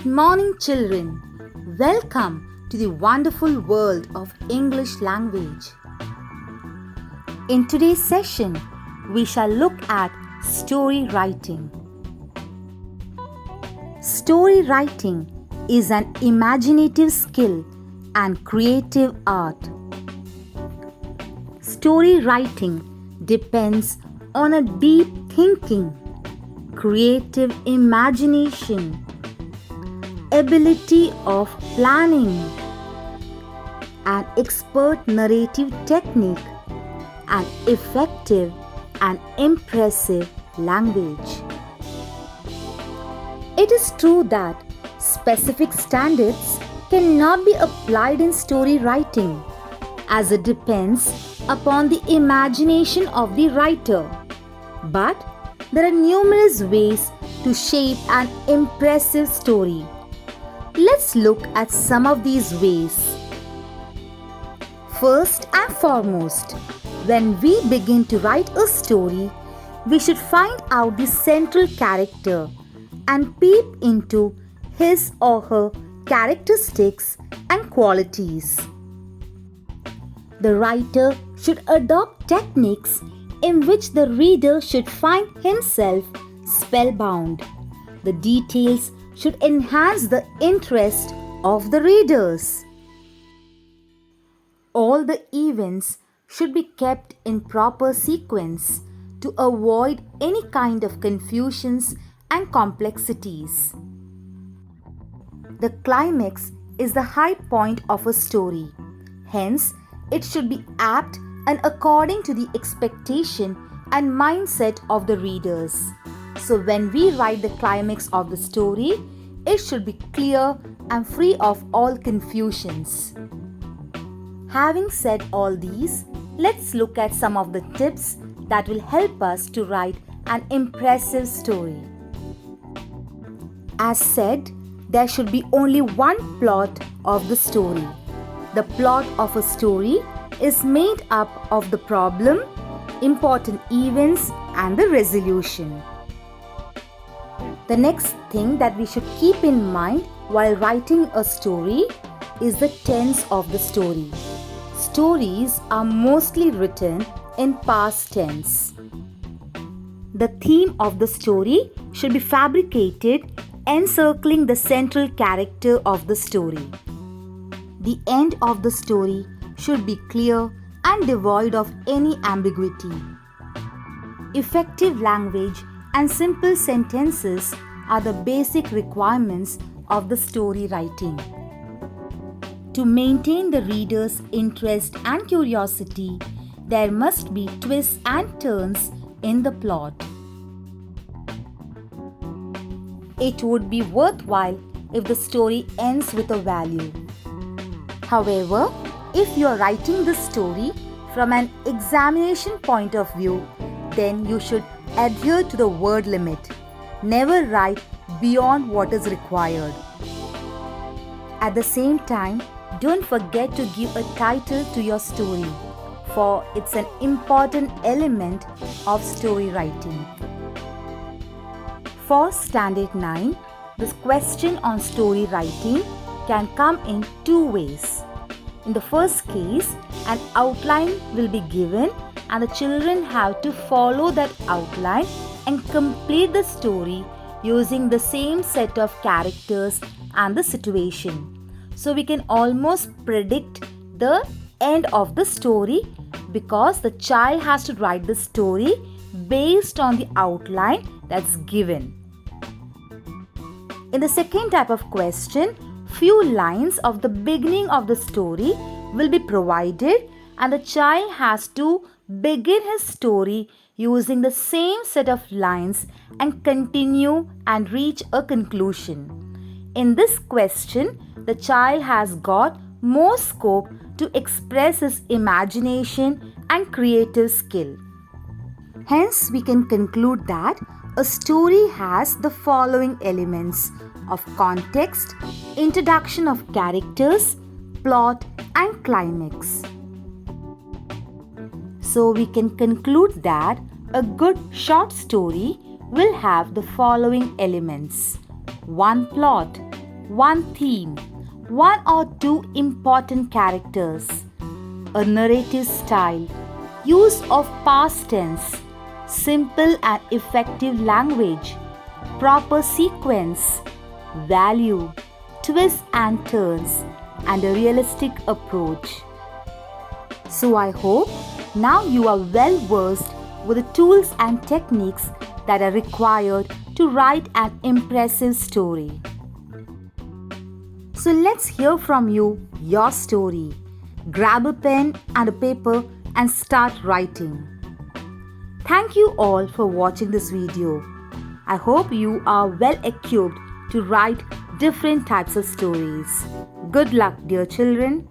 Good morning, children. Welcome to the wonderful world of English language. In today's session, we shall look at story writing. Story writing is an imaginative skill and creative art. Story writing depends on a deep thinking, creative imagination, ability of planning, an expert narrative technique, and effective and impressive language. It is true that specific standards cannot be applied in story writing, as it depends upon the imagination of the writer. But there are numerous ways to shape an impressive story. Let's look at some of these ways. First and foremost, when we begin to write a story, we should find out the central character and peep into his or her characteristics and qualities. The writer should adopt techniques in which the reader should find himself spellbound. The details should enhance the interest of the readers. All the events should be kept in proper sequence to avoid any kind of confusions and complexities. The climax is the high point of a story. Hence, it should be apt and according to the expectation and mindset of the readers. So when we write the climax of the story, it should be clear and free of all confusions. Having said all these, let's look at some of the tips that will help us to write an impressive story. As said, there should be only one plot of the story. The plot of a story is made up of the problem, important events, and the resolution. The next thing that we should keep in mind while writing a story is the tense of the story. Stories are mostly written in past tense. The theme of the story should be fabricated encircling the central character of the story. The end of the story should be clear and devoid of any ambiguity. Effective language and simple sentences are the basic requirements of the story writing. To maintain the reader's interest and curiosity, there must be twists and turns in the plot. It would be worthwhile if the story ends with a value. However, if you are writing this story from an examination point of view, then you should adhere to the word limit. Never write beyond what is required. At the same time, don't forget to give a title to your story, for it's an important element of story writing. For Standard 9, this question on story writing can come in two ways. In the first case, an outline will be given and the children have to follow that outline and complete the story using the same set of characters and the situation. So we can almost predict the end of the story because the child has to write the story based on the outline that's given. In the second type of question, few lines of the beginning of the story will be provided and the child has to begin his story using the same set of lines and continue and reach a conclusion. In this question, the child has got more scope to express his imagination and creative skill. Hence, we can conclude that a story has the following elements of context, introduction of characters, plot, and climax. So we can conclude that a good short story will have the following elements: 1 plot, one theme, one or two important characters, a narrative style, use of past tense, simple and effective language, proper sequence, value, twists and turns, and a realistic approach. So I hope now you are well versed with the tools and techniques that are required to write an impressive story. So let's hear from you your story. Grab a pen and a paper and start writing. Thank you all for watching this video. I hope you are well equipped to write different types of stories. Good luck, dear children.